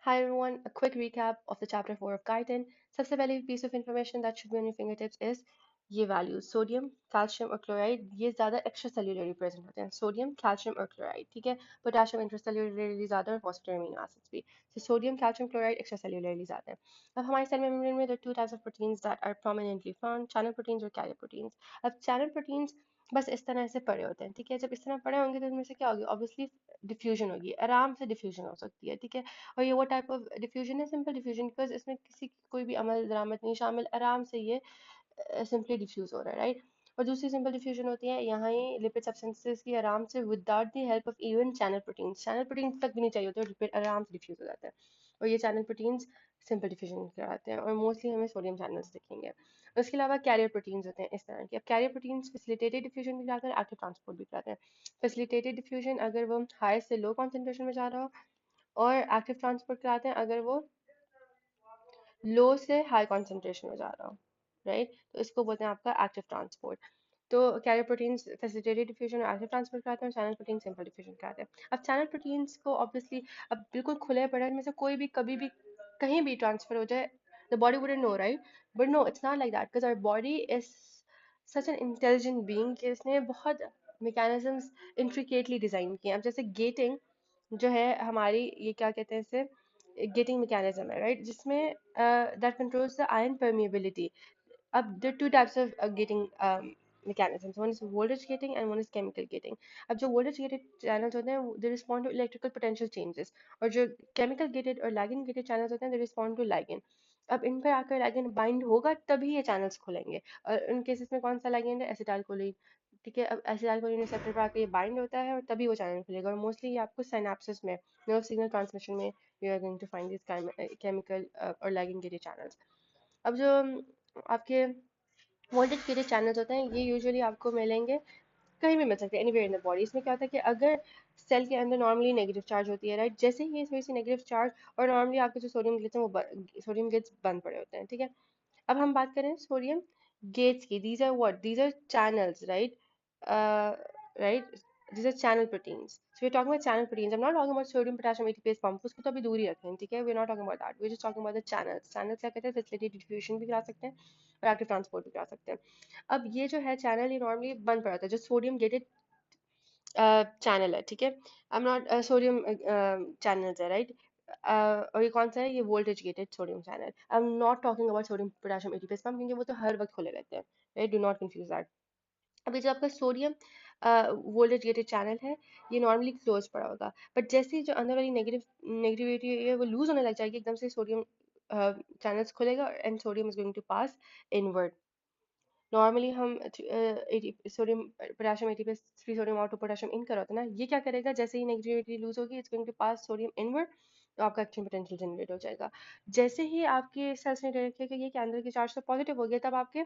Hi everyone, a quick recap of the chapter 4 of chitin. सबसे पहले piece of information that should be on your fingertips is ये values sodium calcium और chloride ये ज़्यादा extra सेल्यूलरली present होते हैं sodium calcium और chloride ठीक है पोटेशियम इंट्रासेल्यूलरली ज़्यादा और फॉस्फेट अमीनो एसिड्स भी तो सोडियम कैल्शियम क्लोराइड एक्स्ट्रा सेल्यूलरली ज़्यादा है अब हमारे सेल मेम्ब्रेन में there are two types of proteins that are prominently found channel proteins और carrier proteins अब channel proteins बस इस तरह से पड़े होते हैं ठीक है जब इस तरह पड़े होंगे तो इनमें से क्या होगी ऑब्वियसली डिफ्यूजन होगी आराम से डिफ्यूजन हो सकती है ठीक है और ये वो टाइप ऑफ डिफ्यूजन है सिंपल डिफ्यूजन बिकॉज इसमें किसी की कोई भी अमल दरामद नहीं शामिल आराम से ये सिंपली डिफ्यूज हो रहा है राइट और दूसरी सिंपल डिफ्यूजन होती है यहाँ ही लिपिड सब्सटेंसेस की आराम से without the help of even channel proteins तक भी नहीं चाहिए होते लिपिड आराम से डिफ्यूज हो जाता है और ये चैनल प्रोटीन्स सिंपल डिफ्यूजन कराते हैं और मोस्टली हमें सोडियम चैनल्स दिखेंगे उसके अलावा कैरियर प्रोटीन्स होते हैं इस तरह के अब कैरियर प्रोटीन्स फैसिलिटेटेड डिफ्यूजन भी कराते हैं एक्टिव ट्रांसपोर्ट भी कराते हैं फैसिलिटेटेड डिफ्यूजन अगर वो हाई से लो कॉन्सेंट्रेशन में जा रहा हो और एक्टिव ट्रांसपोर्ट कराते हैं अगर वो लो से हाई कॉन्सेंट्रेशन में जा रहा हो राइट तो इसको बोलते हैं आपका एक्टिव ट्रांसपोर्ट तो कैरियर प्रोटीन्स फैसिलिटेटेड डिफ्यूजन और एक्टिव ट्रांसपोर्ट कराते हैं चैनल प्रोटीन सिंपल डिफ्यूजन कराते हैं अब चैनल प्रोटीन्स को ऑब्वियसली अब बिल्कुल खुले पड़े में से कोई भी कभी भी कहीं भी ट्रांसफर हो जाए the body wouldn't know right but no it's not like that because our body is such an intelligent being कि इसने बहुत मैकेनिज्म्स इंट्रिकेटली डिजाइन किए हैं अब जैसे गेटिंग जो है हमारी ये क्या कहते हैं इसे गेटिंग मैकेनिज्म है राइट जिसमें that controls the ion permeability अब there are two types of gating mechanisms. One is voltage gating and one is chemical gating. अब जो voltage gated channels होते हैं they respond to electrical potential changes और जो chemical gated और ligand gated channels होते हैं they respond to ligand. अब इन पर आकर ligand bind होगा तभी ये channels खुलेंगे और उन केसेस में कौन सा ligand है एसिटाइल कोलिन ठीक है अब एसिटाइल कोलिन रिसेप्टर पर आकर ये बाइंड होता है और तभी वो चैनल खुलेगा और मोस्टली ये आपको सिनेप्सिस में नर्व सिग्नल ट्रांसमिशन में you are going to find this chemical और ligand gated channels. अब जो आपके वोल्टेज के जो चैनल्स होते हैं ये यूजुअली आपको मिलेंगे कहीं भी मिल सकते हैं एनीवेयर इन द बॉडी इसमें क्या होता है कि अगर सेल के अंदर नॉर्मली नेगेटिव चार्ज होती है राइट जैसे ही थोड़ी सी नेगेटिव चार्ज और नॉर्मली आपके जो सोडियम गेट्स हैं वो सोडियम गेट्स बंद पड़े होते हैं ठीक है अब हम बात करें सोडियम गेट्स की these are channels right right these are channel proteins so we're talking about channel proteins I'm not talking about sodium potassium ATPase pump उसको तो अभी दूर ही रखें ठीक है we're not talking about that we're just talking about the channels क्या कहते हैं facilitated diffusion भी करा सकते हैं और एक्टिव ट्रांसपोर्ट भी करा सकते हैं अब ये जो है चैनल ये नॉर्मली बंद पड़ा था जो सोडियम गेटेड चैनल है ठीक है I am not sodium channels है राइट और ये कौन सा है ये voltage gated sodium channel I am not talking about sodium potassium ATPase pump क्योंकि वो तो हर वक्त खुले रहते हैं right do not confuse that अभी जो आपका सोडियम वोल्टेज गेटेड चैनल है ये नॉर्मली क्लोज पड़ा होगा बट जैसे ही जो अंदर वाली नेगेटिविटी है वो लूज होने लग जाएगी एकदम से सोडियम चैनल्स खुलेगा and sodium is going to pass inward normally हम sodium potassium ATPase three sodium out two potassium in कर होता है ना ये क्या करेगा जैसे ही नेगेटिविटी लूज होगी it's going to pass sodium inward तो आपका एक्शन पोटेंशियल जनरेट हो जाएगा जैसे ही आपके सेल्स ने डिटेक्ट किया कि ये के अंदर की चार्ज तो पॉजिटिव हो गया तब आपके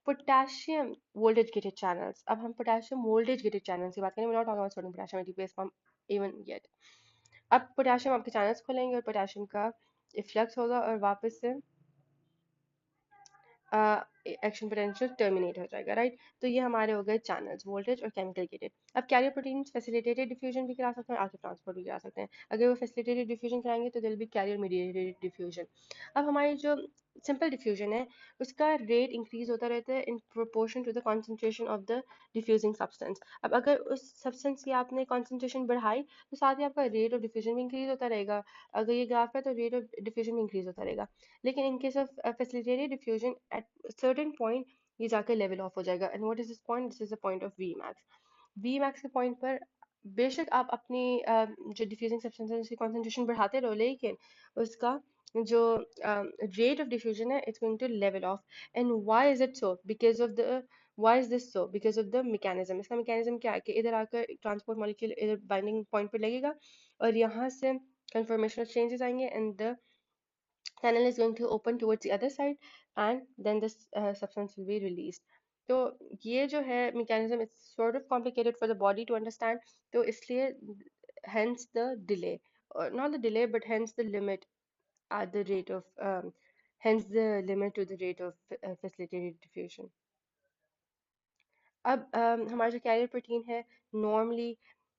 पोटेशियम वोल्टेज गेटेड चैनल्स अब हम पोटेशियम वोल्टेज गेटेड चैनल्स की बात करें not talking about sodium potassium ATPase pump even yet अब पोटेशियम आपके चैनल्स खुलेंगे और पोटेशियम का इफ्लक्स होगा और वापस से एक्शन पोटेंशियल टर्मिनेट हो जाएगा राइट तो ये हमारे हो गए चैनल्स वोल्टेज और केमिकल गेटेड अब कैरियर प्रोटीन्स फैसिलिटेटेड डिफ्यूजन भी करा सकते हैं एक्टिव ट्रांसपोर्ट भी करा सकते हैं अगर वो फैसिलिटेटेड डिफ्यूजन कराएंगे तो दिल बी कैरियर मीडिएटेड डिफ्यूजन अब हमारी जो सिंपल डिफ्यूजन है उसका रेट इंक्रीज होता रहता है in proportion to the concentration of the diffusing substance अब अगर उस सब्सटेंस की आपने कॉन्सेंट्रेशन बढ़ाई तो साथ ही आपका रेट ऑफ डिफ्यूजन भी इंक्रीज होता रहेगा अगर ये ग्राफ है तो रेट ऑफ डिफ्यूजन भी इंक्रीज होता रहेगा लेकिन in case of facilitated diffusion at certain point ये जाकर लेवल ऑफ हो जाएगा and what is this point this is the point of V max के पॉइंट पर बेशक आप अपनी जो डिफ्यूजिंग सब्सटेंस है उसकी कॉन्सेंट्रेशन बढ़ाते रहो लेकिन उसका जो रेट ऑफ डिफ्यूजन है it's going to level off and why is it so because of the why is this so because of the mechanism इसका मैकेनिज्म क्या है कि इधर आकर ट्रांसपोर्ट मॉलिक्यूल इधर बाइंडिंग पॉइंट पर लगेगा और यहाँ से conformational changes आएंगे and the tunnel is going to open towards the other side and then this substance will be released तो ये जो है mechanism is sort of complicated for the body to understand तो इसलिए hence the delay or not the delay but hence the limit at the rate of hence the limit to the rate of facilitated diffusion अब हमारा जो carrier protein है normally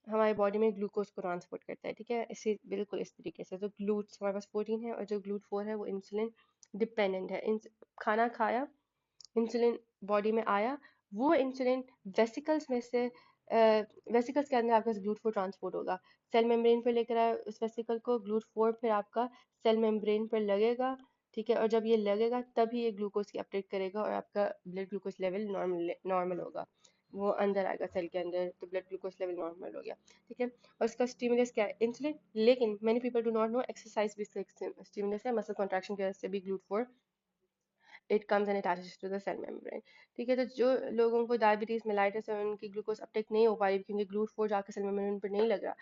हमारे body में glucose को transport करता है, ठीक है, इसी बिल्कुल इस तरीके से। तो ग्लूट्स हमारे पास प्रोटीन है, और जो ग्लूट फोर है वो इंसुलिन डिपेंडेंट है। खाना खाया, इंसुलिन बॉडी में आया, वो इंसुलिन वेसिकल्स में से वेसिकल्स के अंदर आपका ग्लूट फोर ट्रांसपोर्ट होगा, सेल मेम्ब्रेन पर लेकर आया उस वेसिकल को, ग्लूट फोर फिर आपका सेल मेम्ब्रेन पर लगेगा, ठीक है, और जब ये लगेगा तभी ये ग्लूकोज की अपटेक करेगा और आपका blood glucose level normal normal होगा, वो अंदर आएगा सेल के अंदर, तो ब्लड ग्लूकोज लेवल नॉर्मल हो गया, ठीक है। और उसका स्टिमुलस क्या है? इंसुलिन। लेकिन many people do not know exercise भी स्टिमुलस है, मसल कॉन्ट्रैक्शन की वजह से भी GLUT four it comes and attaches to the cell membrane, ठीक है। तो जो लोगों को डायबिटीज मेलाइटिस है, उनकी ग्लूकोज अपटेक नहीं हो पा रही क्योंकि ग्लूट फोर जाकर सेल मेम्ब्रेन पर नहीं लग रहा,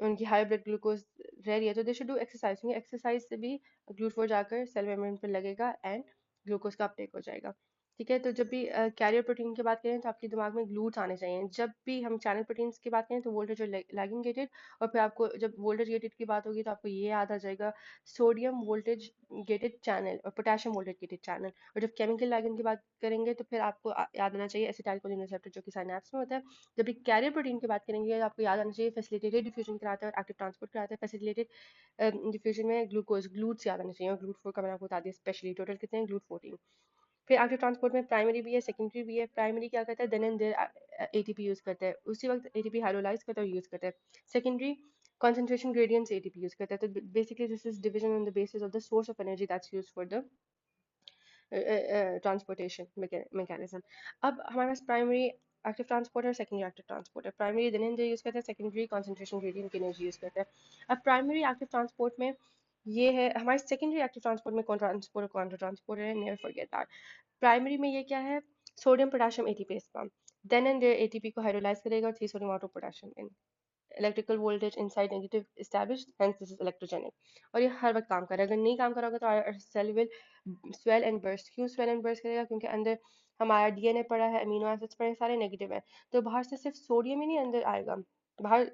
उनकी हाई ब्लड ग्लूकोज रह रही है, तो दे शुड डू एक्सरसाइज, क्योंकि एक्सरसाइज से भी ग्लूट फोर जाकर सेल मेम्ब्रेन पर लगेगा एंड ग्लूकोज का अपटेक हो जाएगा, ठीक है। तो जब भी कैरियर प्रोटीन की बात करें तो आपके दिमाग में ग्लूट्स आने चाहिए, जब भी हम चैनल प्रोटीन्स की बात करें तो वोल्टेज और लैगिंग गेटेड, और फिर आपको जब वोल्टेज गेटेड की बात होगी तो आपको ये याद आ जाएगा सोडियम वोल्टेज गेटेड चैनल और पोटेशियम वोल्टेज गेटेड चैनल। और जब केमिकल लैगिंग की बात करेंगे तो फिर आपको याद आना चाहिए एसिटाइलकोलिन रिसेप्टर जो कि साइनेप्स में होता है। जब भी कैरियर प्रोटीन की बात करेंगे तो आपको याद आना चाहिए फैसिलिटेटेड डिफ्यूजन कराता है और एक्टिव ट्रांसपोर्ट कराता है। फैसिलिटेटेड डिफ्यूजन में ग्लूकोज ग्लूट्स याद आना चाहिए, और ग्लूट फोर का मैंने आपको बता दिया स्पेशली, टोटल कितने हैं? ग्लूट 14। फिर एक्टिव ट्रांसपोर्ट में प्राइमरी भी है, सेकेंडरी भी है। प्राइमरी क्या करता है? Then and there ATP use करता है, उसी वक्त एटीपी हाइड्रोलाइज करता है और यूज करता है। Secondary concentration gradients ATP use करता है। तो basically this is division on the basis of the source of energy that's used for the transportation mechanism. अब हमारे पास primary active transporter, secondary active transporter. Primary then and there use करता है, secondary concentration gradient की energy use करता है। अब primary active transport में ये है, हमारे सेकेंडरी एक्टिव ट्रांसपोर्ट में कौन ट्रांसपोर्टर कौन ट्रांसपोर्टर है, नेवर फॉरगेट दैट। प्राइमरी में ये क्या है? Sodium potassium ATPase pump, then and there ATP को हाइड्रोलाइज करेगा और 3 sodium out two potassium in, electrical voltage inside negative established, hence this is electrogenic। और ये हर वक्त काम कर रहा है, अगर नहीं काम कर रहा होगा तो our cell will swell and burst। क्यों swell and burst करेगा? क्योंकि अंदर हमारा डीएनए पड़ा है, अमीनो एसिड्स पड़े हैं, सारे नेगेटिव है, तो बाहर से सिर्फ सोडियम ही नहीं अंदर आएगा, बाहर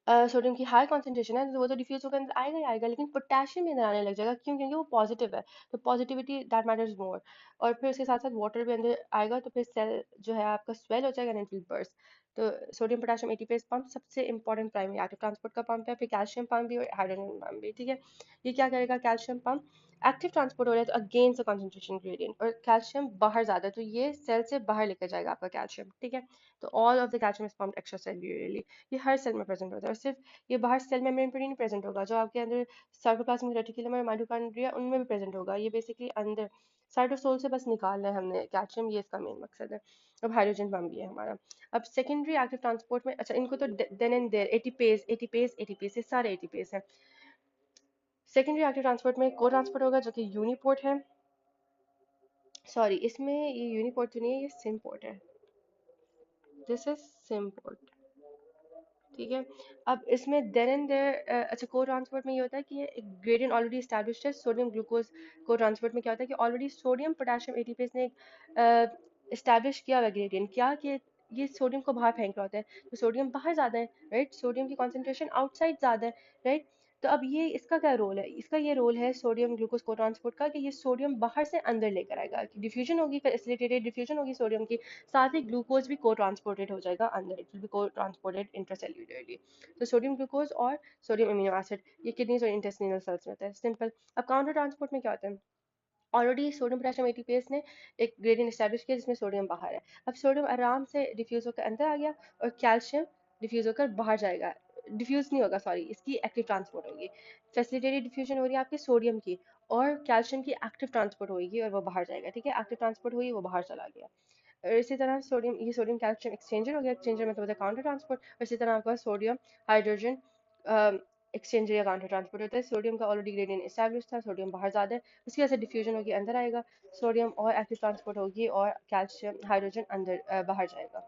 सोडियम की हाई कॉन्सेंट्रेशन है तो वो तो डिफ्यूज होकर अंदर आएगा ही आएगा, लेकिन पोटेशियम भी अंदर आने लग जाएगा, क्यों? क्योंकि वो पॉजिटिव है, तो पॉजिटिविटी दैट मैटर्स मोर। और फिर उसके साथ साथ वाटर भी अंदर आएगा, तो फिर सेल जो है आपका स्वेल हो जाएगा एंड इट विल बर्स्ट। तो सोडियम पोटेशियम एटीपेस पंप सबसे इंपॉर्टेंट प्राइमरी एक्टिव ट्रांसपोर्ट का पंप है। फिर कैल्शियम पंप भी और हाइड्रोजन पंप भी, ठीक है। ये क्या करेगा? कैल्शियम पंप एक्टिव ट्रांसपोर्ट हो रहा है तो अगेंस्ट द कंसंट्रेशन ग्रेडियंट, और कैल्शियम बाहर ज्यादा है तो ये सेल से बाहर लेकर जाएगा आपका कैल्शियम, ठीक है। तो all of the calcium is pumped extracellularly, ये हर सेल में प्रेजेंट होता है, और सिर्फ ये बाहर सेल मेम्ब्रेन पर ही नहीं प्रेजेंट होगा, जो आपके अंदर साइटोप्लाज्मिक रेटिकुलम और माइटोकॉन्ड्रिया उनमें भी प्रेजेंट होगा। ये बेसिकली अंदर साइटोसोल से बस निकालना है हमने कैल्शियम, ये इसका मेन मकसद है। अब हाइड्रोजन बम भी है हमारा। अब सेकेंडरी एक्टिव ट्रांसपोर्ट में, अच्छा इनको तो then and there ATPase ATPase ATPase ये सारे एटीपेस हैं। सेकेंडरी एक्टिव ट्रांसपोर्ट में को ट्रांसपोर्ट होगा जो कि यूनिपोर्ट है, सॉरी इसमें ये यूनिपोर्ट तो नहीं है, ये सिमपोर्ट है, दिस इज सिमपोर्ट, ठीक है। अब इसमें देन एंड देयर, अच्छा को ट्रांसपोर्ट में ये होता है कि ये ग्रेडियंट ऑलरेडी एस्टैब्लिश्ड है, सोडियम ग्लूकोज। को ट्रांसपोर्ट में क्या होता है कि ऑलरेडी सोडियम पोटेशियम एटीपेस ने एस्टैब्लिश किया हुआ ग्रेडियंट, क्या कि ये सोडियम को बाहर फेंक रहा होता है, तो सोडियम बाहर ज्यादा है, राइट, सोडियम की कॉन्सेंट्रेशन आउटसाइड ज्यादा है, राइट। तो अब ये इसका क्या रोल है? इसका ये रोल है सोडियम ग्लूकोज को ट्रांसपोर्ट का, कि ये सोडियम बाहर से अंदर लेकर आएगा, कि डिफ्यूजन होगी, फैसिलिटेटेड डिफ्यूजन होगी सोडियम की, साथ ही ग्लूकोज भी को ट्रांसपोर्टेड हो जाएगा अंदर, इट विल बी को ट्रांसपोर्टेड इंट्रासेल्युलरली। तो सोडियम ग्लूकोज और सोडियम अमीनो एसिड ये किडनीज और इंटेस्टिनल सेल्स में होता है, सिंपल। अब काउंटर ट्रांसपोर्ट में क्या होता है? ऑलरेडी सोडियम पोटेशियम एटीपीएस ने एक ग्रेडियंट एस्टैब्लिश किया जिसमें सोडियम बाहर है, अब सोडियम आराम से डिफ्यूज होकर अंदर आ गया, और कैल्शियम डिफ्यूज होकर बाहर जाएगा, डिफ्यूज नहीं होगा सॉरी, इसकी एक्टिव ट्रांसपोर्ट होगी, फैसिलिटेटेड डिफ्यूजन हो रही है आपके सोडियम की, और कैल्शियम की एक्टिव ट्रांसपोर्ट होगी और वो बाहर जाएगा, ठीक है, एक्टिव ट्रांसपोर्ट हुई वो बाहर चला गया। और इसी तरह सोडियम, ये सोडियम कैल्शियम एक्सचेंजर हो गया, एक्सचेंजर मतलब होता है काउंटर ट्रांसपोर्ट, और इसी तरह आपका सोडियम हाइड्रोजन एक्सचेंजर या काउंटर ट्रांसपोर्ट होता है। सोडियम का ऑलरेडी ग्रेडियंट एस्टैब्लिश था, सोडियम बाहर ज्यादा है, उसकी वजह से डिफ्यूजन होगी अंदर आएगा, सोडियम और एक्टिव ट्रांसपोर्ट होगी और कैल्शियम हाइड्रोजन अंदर बाहर जाएगा।